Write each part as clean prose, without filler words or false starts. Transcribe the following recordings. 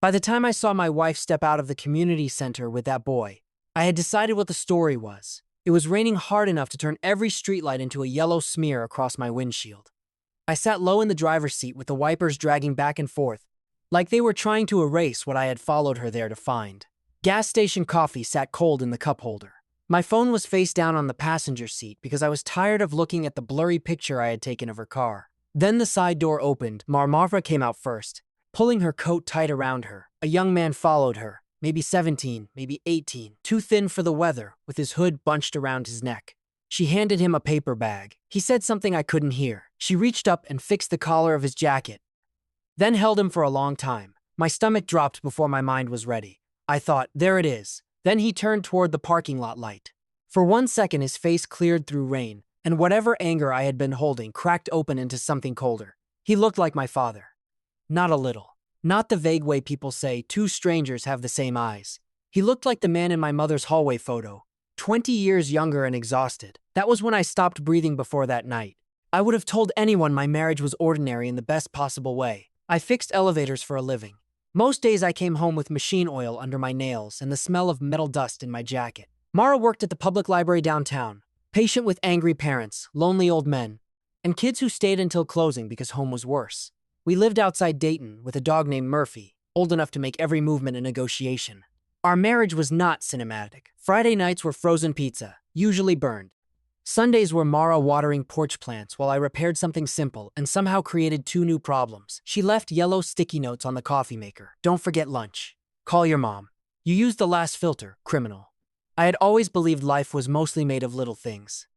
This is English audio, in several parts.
By the time I saw my wife step out of the community center with that boy, I had decided what the story was. It was raining hard enough to turn every streetlight into a yellow smear across my windshield. I sat low in the driver's seat with the wipers dragging back and forth, like they were trying to erase what I had followed her there to find. Gas station coffee sat cold in the cup holder. My phone was face down on the passenger seat because I was tired of looking at the blurry picture I had taken of her car. Then the side door opened. Marmara came out first, pulling her coat tight around her. A young man followed her, maybe 17, maybe 18, too thin for the weather, with his hood bunched around his neck. She handed him a paper bag. He said something I couldn't hear. She reached up and fixed the collar of his jacket, then held him for a long time. My stomach dropped before my mind was ready. I thought, there it is. Then he turned toward the parking lot light. For 1 second, his face cleared through rain, and whatever anger I had been holding cracked open into something colder. He looked like my father. Not a little. Not the vague way people say two strangers have the same eyes. He looked like the man in my mother's hallway photo, 20 years younger and exhausted. That was when I stopped breathing before that night. I would have told anyone my marriage was ordinary in the best possible way. I fixed elevators for a living. Most days I came home with machine oil under my nails and the smell of metal dust in my jacket. Mara worked at the public library downtown, patient with angry parents, lonely old men, and kids who stayed until closing because home was worse. We lived outside Dayton with a dog named Murphy, old enough to make every movement a negotiation. Our marriage was not cinematic. Friday nights were frozen pizza, usually burned. Sundays were Mara watering porch plants while I repaired something simple and somehow created 2 new problems. She left yellow sticky notes on the coffee maker. Don't forget lunch. Call your mom. You used the last filter, criminal. I had always believed life was mostly made of little things.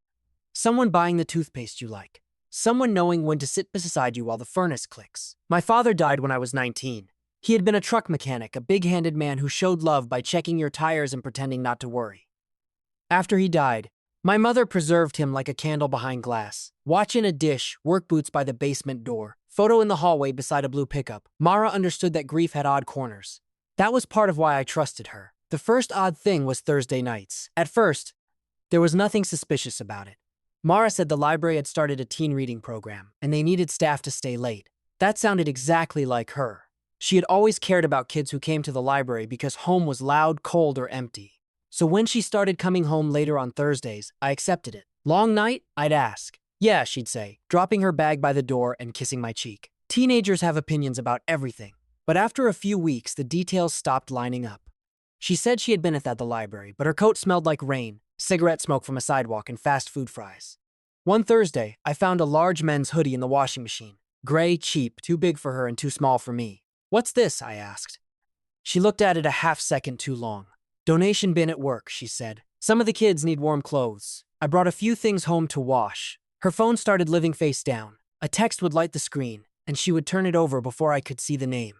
Someone buying the toothpaste you like. Someone knowing when to sit beside you while the furnace clicks. My father died when I was 19. He had been a truck mechanic, a big-handed man who showed love by checking your tires and pretending not to worry. After he died, my mother preserved him like a candle behind glass. Watch in a dish, work boots by the basement door, photo in the hallway beside a blue pickup. Mara understood that grief had odd corners. That was part of why I trusted her. The first odd thing was Thursday nights. At first, there was nothing suspicious about it. Mara said the library had started a teen reading program, and they needed staff to stay late. That sounded exactly like her. She had always cared about kids who came to the library because home was loud, cold, or empty. So when she started coming home later on Thursdays, I accepted it. Long night? I'd ask. Yeah, she'd say, dropping her bag by the door and kissing my cheek. Teenagers have opinions about everything. But after a few weeks, the details stopped lining up. She said she had been at the library, but her coat smelled like rain, cigarette smoke from a sidewalk, and fast food fries. One Thursday, I found a large men's hoodie in the washing machine. Gray, cheap, too big for her and too small for me. What's this? I asked. She looked at it a half second too long. Donation bin at work, she said. Some of the kids need warm clothes. I brought a few things home to wash. Her phone started living face down. A text would light the screen, and she would turn it over before I could see the name.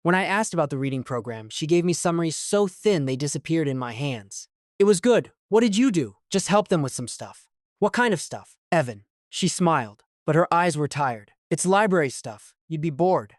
When I asked about the reading program, she gave me summaries so thin they disappeared in my hands. It was good. What did you do? Just help them with some stuff. What kind of stuff? Evan. She smiled, but her eyes were tired. It's library stuff. You'd be bored.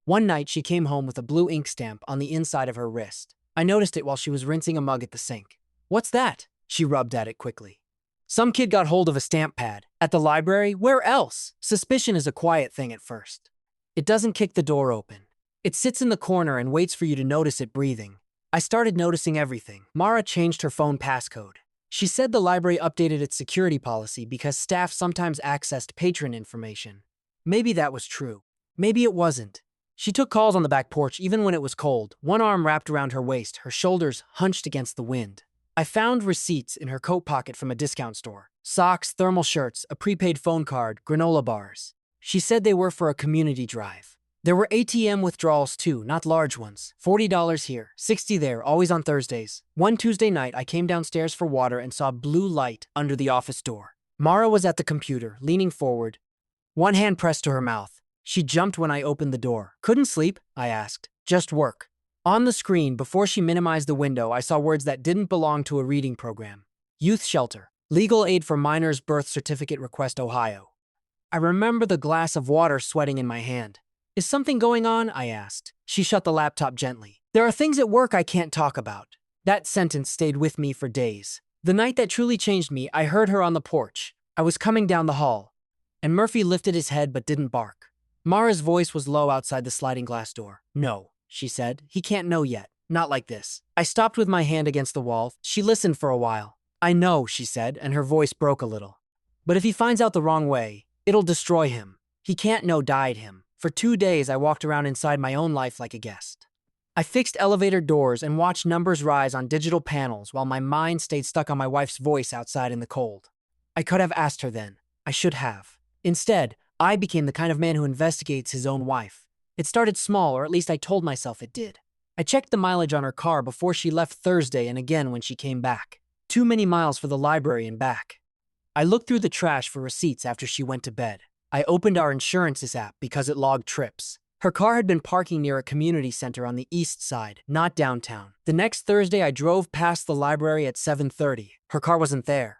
One night, she came home with a blue ink stamp on the inside of her wrist. I noticed it while she was rinsing a mug at the sink. What's that? She rubbed at it quickly. Some kid got hold of a stamp pad. At the library? Where else? Suspicion is a quiet thing at first. It doesn't kick the door open. It sits in the corner and waits for you to notice it breathing. I started noticing everything. Mara changed her phone passcode. She said the library updated its security policy because staff sometimes accessed patron information. Maybe that was true. Maybe it wasn't. She took calls on the back porch even when it was cold, one arm wrapped around her waist, her shoulders hunched against the wind. I found receipts in her coat pocket from a discount store. Socks, thermal shirts, a prepaid phone card, granola bars. She said they were for a community drive. There were ATM withdrawals too, not large ones. $40 here, $60 there, always on Thursdays. One Tuesday night, I came downstairs for water and saw blue light under the office door. Mara was at the computer, leaning forward, one hand pressed to her mouth. She jumped when I opened the door. Couldn't sleep? I asked. Just work. On the screen, before she minimized the window, I saw words that didn't belong to a reading program. Youth shelter. Legal aid for minors birth certificate request Ohio. I remember the glass of water sweating in my hand. Is something going on? I asked. She shut the laptop gently. There are things at work I can't talk about. That sentence stayed with me for days. The night that truly changed me, I heard her on the porch. I was coming down the hall, and Murphy lifted his head but didn't bark. Mara's voice was low outside the sliding glass door. No. she said. He can't know yet. Not like this. I stopped with my hand against the wall. She listened for a while. I know, she said, and her voice broke a little. But if he finds out the wrong way, it'll destroy him. He can't know died him. For 2 days, I walked around inside my own life like a guest. I fixed elevator doors and watched numbers rise on digital panels while my mind stayed stuck on my wife's voice outside in the cold. I could have asked her then. I should have. Instead, I became the kind of man who investigates his own wife. It started small, or at least I told myself it did. I checked the mileage on her car before she left Thursday and again when she came back. Too many miles for the library and back. I looked through the trash for receipts after she went to bed. I opened our insurances app because it logged trips. Her car had been parking near a community center on the east side, not downtown. The next Thursday, I drove past the library at 7:30. Her car wasn't there.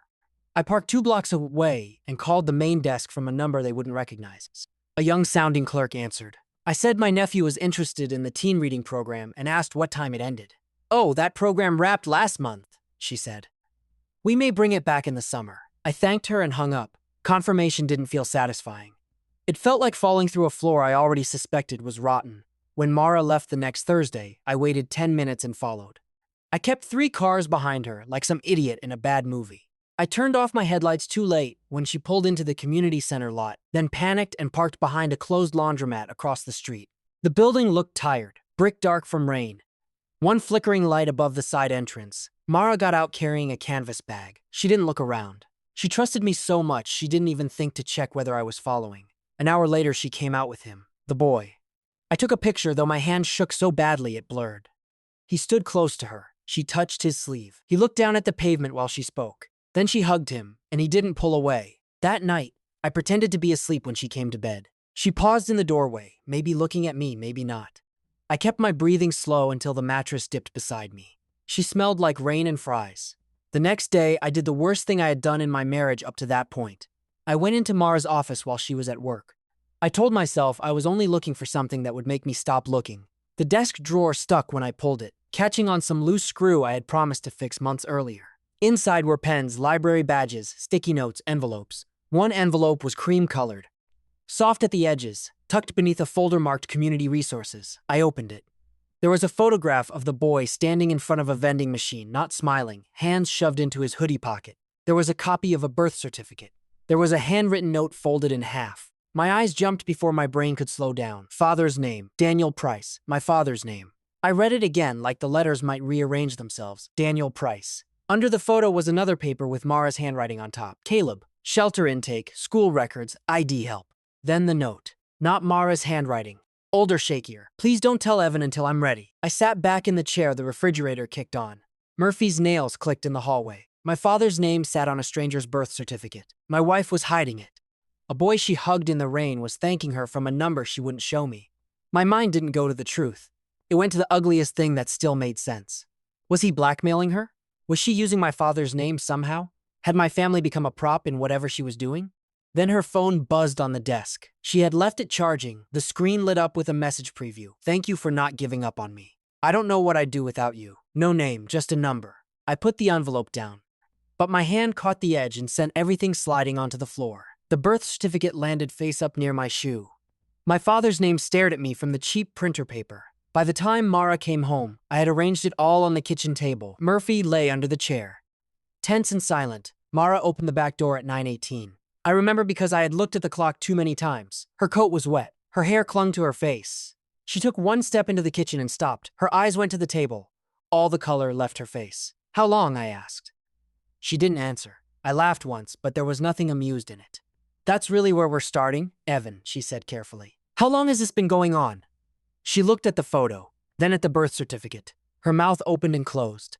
I parked 2 blocks away and called the main desk from a number they wouldn't recognize. A young-sounding clerk answered. I said my nephew was interested in the teen reading program and asked what time it ended. "Oh, that program wrapped last month," she said. "We may bring it back in the summer." I thanked her and hung up. Confirmation didn't feel satisfying. It felt like falling through a floor I already suspected was rotten. When Mara left the next Thursday, I waited 10 minutes and followed. I kept 3 cars behind her, like some idiot in a bad movie. I turned off my headlights too late when she pulled into the community center lot, then panicked and parked behind a closed laundromat across the street. The building looked tired, brick dark from rain. One flickering light above the side entrance. Mara got out carrying a canvas bag. She didn't look around. She trusted me so much she didn't even think to check whether I was following. An hour later, she came out with him, the boy. I took a picture, though my hand shook so badly it blurred. He stood close to her. She touched his sleeve. He looked down at the pavement while she spoke. Then she hugged him, and he didn't pull away. That night, I pretended to be asleep when she came to bed. She paused in the doorway, maybe looking at me, maybe not. I kept my breathing slow until the mattress dipped beside me. She smelled like rain and fries. The next day, I did the worst thing I had done in my marriage up to that point. I went into Mara's office while she was at work. I told myself I was only looking for something that would make me stop looking. The desk drawer stuck when I pulled it, catching on some loose screw I had promised to fix months earlier. Inside were pens, library badges, sticky notes, envelopes. One envelope was cream-colored, soft at the edges, tucked beneath a folder marked Community Resources. I opened it. There was a photograph of the boy standing in front of a vending machine, not smiling, hands shoved into his hoodie pocket. There was a copy of a birth certificate. There was a handwritten note folded in half. My eyes jumped before my brain could slow down. Father's name, Daniel Price, my father's name. I read it again like the letters might rearrange themselves. Daniel Price. Under the photo was another paper with Mara's handwriting on top. Caleb, shelter intake, school records, ID help. Then the note. Not Mara's handwriting. Older, shakier. Please don't tell Evan until I'm ready. I sat back in the chair the refrigerator kicked on. Murphy's nails clicked in the hallway. My father's name sat on a stranger's birth certificate. My wife was hiding it. A boy she hugged in the rain was thanking her from a number she wouldn't show me. My mind didn't go to the truth. It went to the ugliest thing that still made sense. Was he blackmailing her? Was she using my father's name somehow? Had my family become a prop in whatever she was doing? Then her phone buzzed on the desk. She had left it charging. The screen lit up with a message preview. Thank you for not giving up on me. I don't know what I'd do without you. No name, just a number. I put the envelope down. But my hand caught the edge and sent everything sliding onto the floor. The birth certificate landed face up near my shoe. My father's name stared at me from the cheap printer paper. By the time Mara came home, I had arranged it all on the kitchen table. Murphy lay under the chair. Tense and silent, Mara opened the back door at 9:18. I remember because I had looked at the clock too many times. Her coat was wet. Her hair clung to her face. She took one step into the kitchen and stopped. Her eyes went to the table. All the color left her face. How long? I asked. She didn't answer. I laughed once, but there was nothing amused in it. That's really where we're starting, Evan, she said carefully. How long has this been going on? She looked at the photo, then at the birth certificate. Her mouth opened and closed.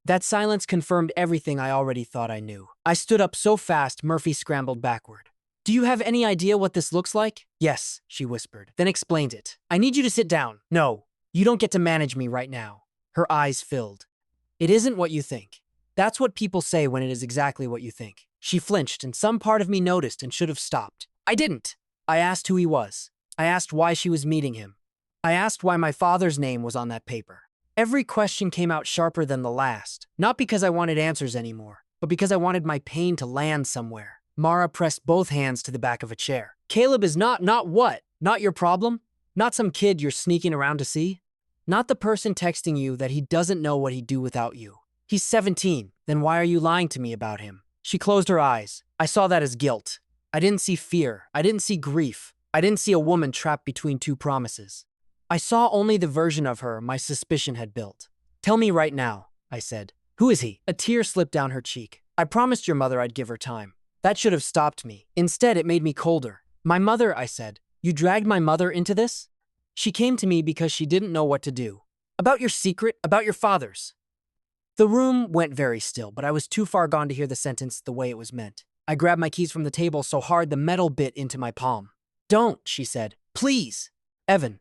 That silence confirmed everything I already thought I knew. I stood up so fast, Murphy scrambled backward. Do you have any idea what this looks like? Yes, she whispered, then explained it. I need you to sit down. No, you don't get to manage me right now. Her eyes filled. It isn't what you think. That's what people say when it is exactly what you think. She flinched, and some part of me noticed and should have stopped. I didn't. I asked who he was. I asked why she was meeting him. I asked why my father's name was on that paper. Every question came out sharper than the last, not because I wanted answers anymore, but because I wanted my pain to land somewhere. Mara pressed both hands to the back of a chair. Caleb is not what? Not your problem? Not some kid you're sneaking around to see? Not the person texting you that he doesn't know what he'd do without you. He's 17. Then why are you lying to me about him? She closed her eyes. I saw that as guilt. I didn't see fear. I didn't see grief. I didn't see a woman trapped between two promises. I saw only the version of her my suspicion had built. Tell me right now, I said. Who is he? A tear slipped down her cheek. I promised your mother I'd give her time. That should have stopped me. Instead, it made me colder. My mother, I said. You dragged my mother into this? She came to me because she didn't know what to do. About your secret, about your father's. The room went very still, but I was too far gone to hear the sentence the way it was meant. I grabbed my keys from the table so hard the metal bit into my palm. Don't, she said. Please. Evan,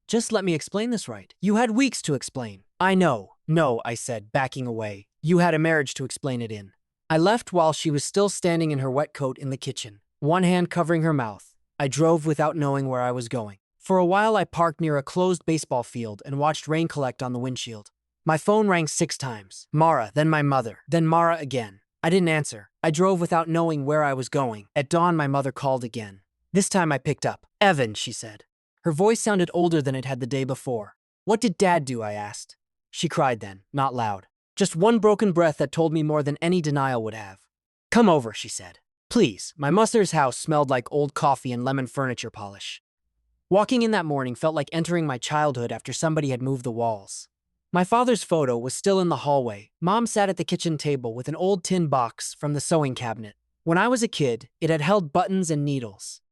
just let me explain this right. You had weeks to explain. I know. No, I said, backing away. You had a marriage to explain it in. I left while she was still standing in her wet coat in the kitchen, one hand covering her mouth. I drove without knowing where I was going. For a while, I parked near a closed baseball field and watched rain collect on the windshield. My phone rang 6 times. Mara, then my mother, then Mara again. I didn't answer. I drove without knowing where I was going. At dawn, my mother called again. This time I picked up. Evan, she said. Her voice sounded older than it had the day before. What did Dad do? I asked. She cried then, not loud. Just one broken breath that told me more than any denial would have. Come over, she said. Please. My mother's house smelled like old coffee and lemon furniture polish. Walking in that morning felt like entering my childhood after somebody had moved the walls. My father's photo was still in the hallway. Mom sat at the kitchen table with an old tin box from the sewing cabinet. When I was a kid, it had held buttons and needles.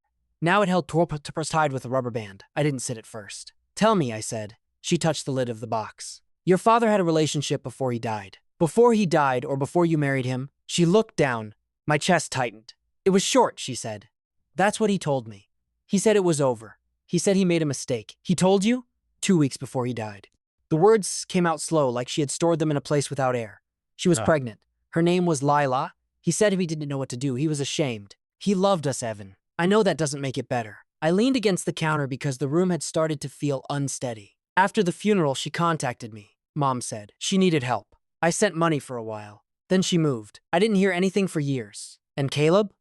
Now it held torpors tied with a rubber band. I didn't sit at first. Tell me, I said. She touched the lid of the box. Your father had a relationship before he died. Before he died or before you married him? She looked down. My chest tightened. It was short, she said. That's what he told me. He said it was over. He said he made a mistake. He told you? 2 weeks before he died. The words came out slow, like she had stored them in a place without air. She was pregnant. Her name was Lila. He said he didn't know what to do. He was ashamed. He loved us, Evan. I know that doesn't make it better. I leaned against the counter because the room had started to feel unsteady. After the funeral, she contacted me, Mom said. She needed help. I sent money for a while. Then she moved. I didn't hear anything for years. And Caleb?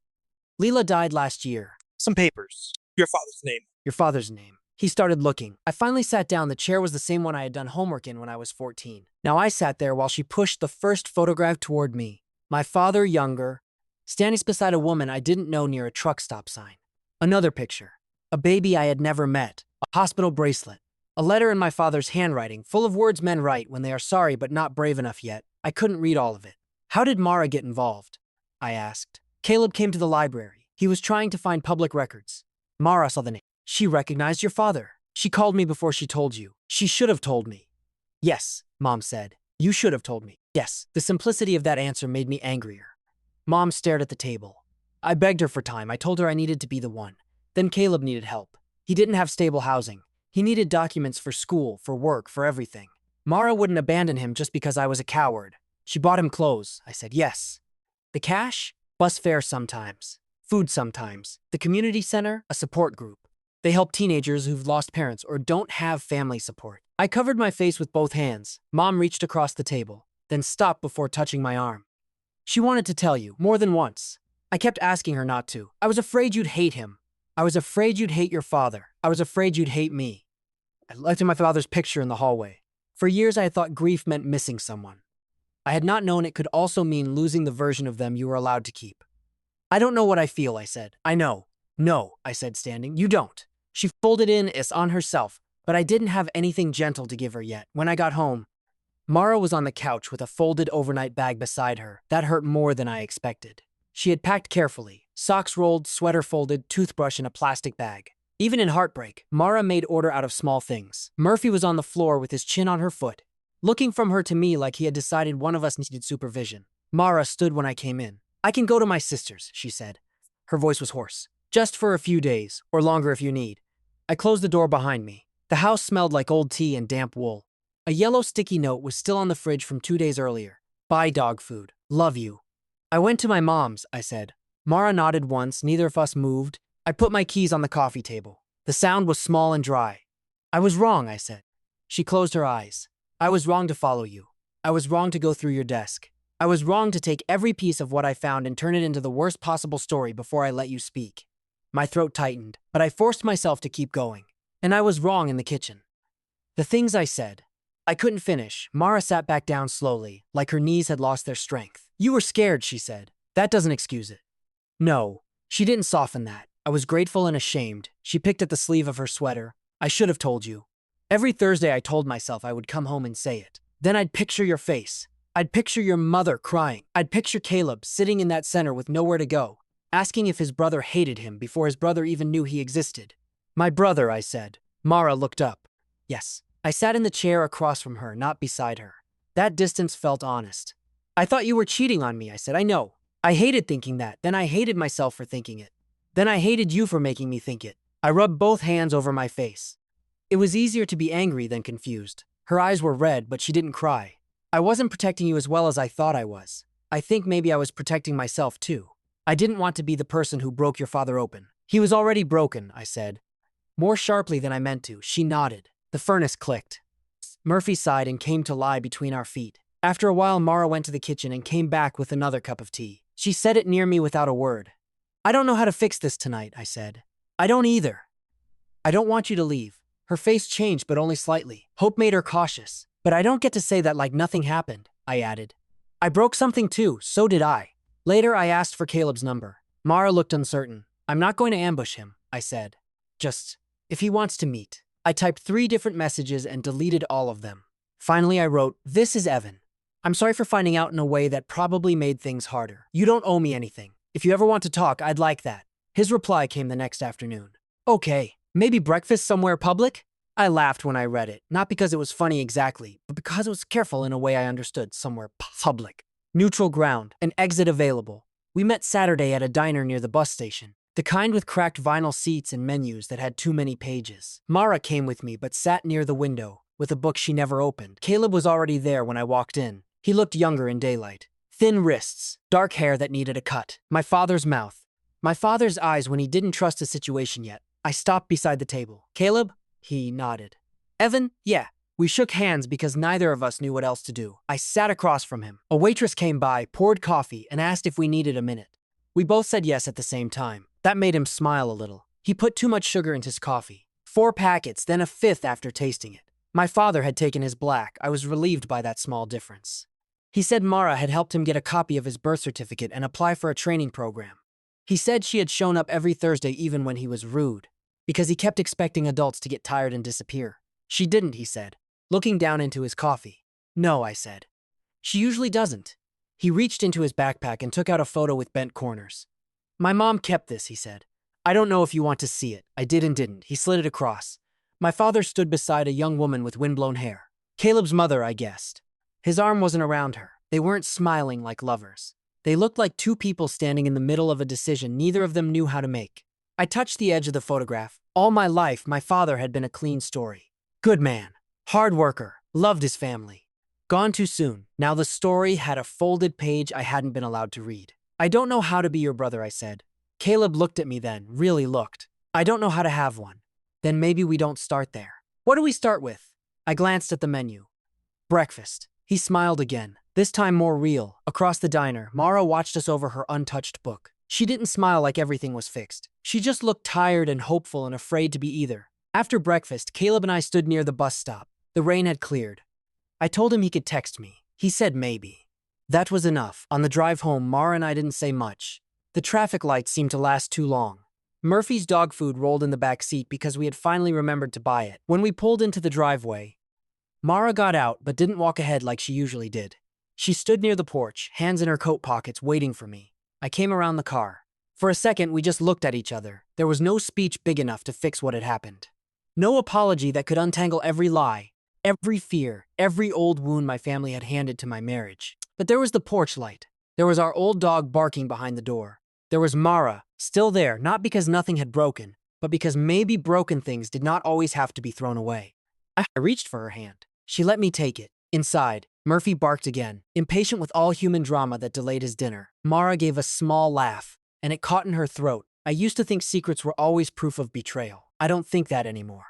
Leela died last year. Some papers. Your father's name. Your father's name. He started looking. I finally sat down. The chair was the same one I had done homework in when I was 14. Now I sat there while she pushed the first photograph toward me. My father, younger, standing beside a woman I didn't know near a truck stop sign. Another picture. A baby I had never met. A hospital bracelet. A letter in my father's handwriting, full of words men write when they are sorry but not brave enough yet. I couldn't read all of it. How did Mara get involved? I asked. Caleb came to the library. He was trying to find public records. Mara saw the name. She recognized your father. She called me before she told you. She should have told me. Yes, Mom said. You should have told me. Yes. The simplicity of that answer made me angrier. Mom stared at the table. I begged her for time. I told her I needed to be the one. Then Caleb needed help. He didn't have stable housing. He needed documents for school, for work, for everything. Mara wouldn't abandon him just because I was a coward. She bought him clothes. I said yes. The cash? Bus fare sometimes. Food sometimes. The community center? A support group. They help teenagers who've lost parents or don't have family support. I covered my face with both hands. Mom reached across the table, then stopped before touching my arm. She wanted to tell you, more than once. I kept asking her not to. I was afraid you'd hate him. I was afraid you'd hate your father. I was afraid you'd hate me. I looked at my father's picture in the hallway. For years, I had thought grief meant missing someone. I had not known it could also mean losing the version of them you were allowed to keep. I don't know what I feel, I said. I know. No, I said, standing. You don't. She folded in as on herself, but I didn't have anything gentle to give her yet. When I got home, Mara was on the couch with a folded overnight bag beside her. That hurt more than I expected. She had packed carefully, socks rolled, sweater folded, toothbrush in a plastic bag. Even in heartbreak, Mara made order out of small things. Murphy was on the floor with his chin on her foot, looking from her to me like he had decided one of us needed supervision. Mara stood when I came in. I can go to my sister's, she said. Her voice was hoarse. Just for a few days, or longer if you need. I closed the door behind me. The house smelled like old tea and damp wool. A yellow sticky note was still on the fridge from 2 days earlier. Buy dog food. Love you. I went to my mom's, I said. Mara nodded once, neither of us moved. I put my keys on the coffee table. The sound was small and dry. I was wrong, I said. She closed her eyes. I was wrong to follow you. I was wrong to go through your desk. I was wrong to take every piece of what I found and turn it into the worst possible story before I let you speak. My throat tightened, but I forced myself to keep going. And I was wrong in the kitchen. The things I said. I couldn't finish. Mara sat back down slowly, like her knees had lost their strength. You were scared, she said. That doesn't excuse it. No, she didn't soften that. I was grateful and ashamed. She picked at the sleeve of her sweater. I should have told you. Every Thursday I told myself I would come home and say it. Then I'd picture your face. I'd picture your mother crying. I'd picture Caleb sitting in that center with nowhere to go, asking if his brother hated him before his brother even knew he existed. My brother, I said. Mara looked up. Yes. I sat in the chair across from her, not beside her. That distance felt honest. I thought you were cheating on me, I said. I know. I hated thinking that. Then I hated myself for thinking it. Then I hated you for making me think it. I rubbed both hands over my face. It was easier to be angry than confused. Her eyes were red, but she didn't cry. I wasn't protecting you as well as I thought I was. I think maybe I was protecting myself too. I didn't want to be the person who broke your father open. He was already broken, I said. More sharply than I meant to. She nodded. The furnace clicked. Murphy sighed and came to lie between our feet. After a while, Mara went to the kitchen and came back with another cup of tea. She set it near me without a word. I don't know how to fix this tonight, I said. I don't either. I don't want you to leave. Her face changed, but only slightly. Hope made her cautious. But I don't get to say that like nothing happened, I added. I broke something too, so did I. Later, I asked for Caleb's number. Mara looked uncertain. I'm not going to ambush him, I said. Just, if he wants to meet. I typed 3 different messages and deleted all of them. Finally, I wrote, This is Evan. I'm sorry for finding out in a way that probably made things harder. You don't owe me anything. If you ever want to talk, I'd like that. His reply came the next afternoon. Okay, maybe breakfast somewhere public? I laughed when I read it, not because it was funny exactly, but because it was careful in a way I understood, somewhere public. Neutral ground, an exit available. We met Saturday at a diner near the bus station. The kind with cracked vinyl seats and menus that had too many pages. Mara came with me but sat near the window, with a book she never opened. Caleb was already there when I walked in. He looked younger in daylight. Thin wrists, dark hair that needed a cut. My father's mouth. My father's eyes when he didn't trust the situation yet. I stopped beside the table. Caleb? He nodded. Evan? Yeah. We shook hands because neither of us knew what else to do. I sat across from him. A waitress came by, poured coffee, and asked if we needed a minute. We both said yes at the same time. That made him smile a little. He put too much sugar into his coffee. 4 packets, then a 5th after tasting it. My father had taken his black. I was relieved by that small difference. He said Mara had helped him get a copy of his birth certificate and apply for a training program. He said she had shown up every Thursday even when he was rude, because he kept expecting adults to get tired and disappear. She didn't, he said, looking down into his coffee. No, I said. She usually doesn't. He reached into his backpack and took out a photo with bent corners. My mom kept this, he said. I don't know if you want to see it. I did and didn't. He slid it across. My father stood beside a young woman with windblown hair. Caleb's mother, I guessed. His arm wasn't around her. They weren't smiling like lovers. They looked like 2 people standing in the middle of a decision neither of them knew how to make. I touched the edge of the photograph. All my life, my father had been a clean story. Good man. Hard worker. Loved his family. Gone too soon. Now the story had a folded page I hadn't been allowed to read. I don't know how to be your brother, I said. Caleb looked at me then, really looked. I don't know how to have one. Then maybe we don't start there. What do we start with? I glanced at the menu. Breakfast. He smiled again, this time more real. Across the diner, Mara watched us over her untouched book. She didn't smile like everything was fixed. She just looked tired and hopeful and afraid to be either. After breakfast, Caleb and I stood near the bus stop. The rain had cleared. I told him he could text me. He said maybe. That was enough. On the drive home, Mara and I didn't say much. The traffic lights seemed to last too long. Murphy's dog food rolled in the back seat because we had finally remembered to buy it. When we pulled into the driveway, Mara got out but didn't walk ahead like she usually did. She stood near the porch, hands in her coat pockets, waiting for me. I came around the car. For a second, we just looked at each other. There was no speech big enough to fix what had happened. No apology that could untangle every lie, every fear, every old wound my family had handed to my marriage. But there was the porch light. There was our old dog barking behind the door. There was Mara, still there, not because nothing had broken, but because maybe broken things did not always have to be thrown away. I reached for her hand. She let me take it. Inside, Murphy barked again, impatient with all human drama that delayed his dinner. Mara gave a small laugh, and it caught in her throat. I used to think secrets were always proof of betrayal. I don't think that anymore.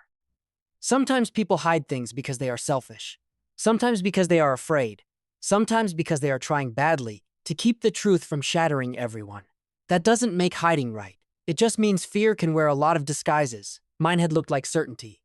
Sometimes people hide things because they are selfish. Sometimes because they are afraid. Sometimes because they are trying badly to keep the truth from shattering everyone. That doesn't make hiding right. It just means fear can wear a lot of disguises. Mine had looked like certainty.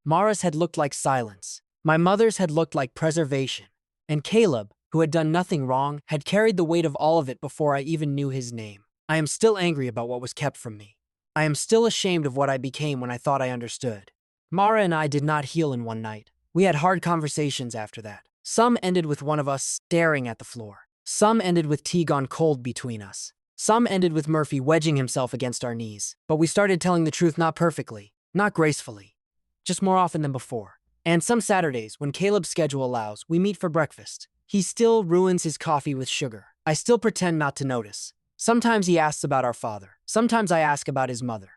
Mara's had looked like silence. My mother's had looked like preservation. And Caleb, who had done nothing wrong, had carried the weight of all of it before I even knew his name. I am still angry about what was kept from me. I am still ashamed of what I became when I thought I understood. Mara and I did not heal in one night. We had hard conversations after that. Some ended with one of us staring at the floor. Some ended with tea gone cold between us. Some ended with Murphy wedging himself against our knees. But we started telling the truth not perfectly, not gracefully, just more often than before. And some Saturdays, when Caleb's schedule allows, we meet for breakfast. He still ruins his coffee with sugar. I still pretend not to notice. Sometimes he asks about our father. Sometimes I ask about his mother.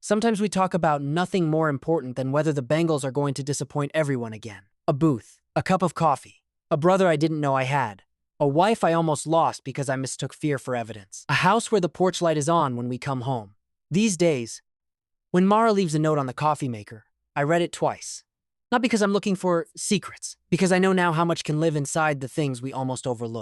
Sometimes we talk about nothing more important than whether the Bengals are going to disappoint everyone again. A booth, a cup of coffee, a brother I didn't know I had, a wife I almost lost because I mistook fear for evidence, a house where the porch light is on when we come home. These days, when Mara leaves a note on the coffee maker, I read it twice. Not because I'm looking for secrets, because I know now how much can live inside the things we almost overlook.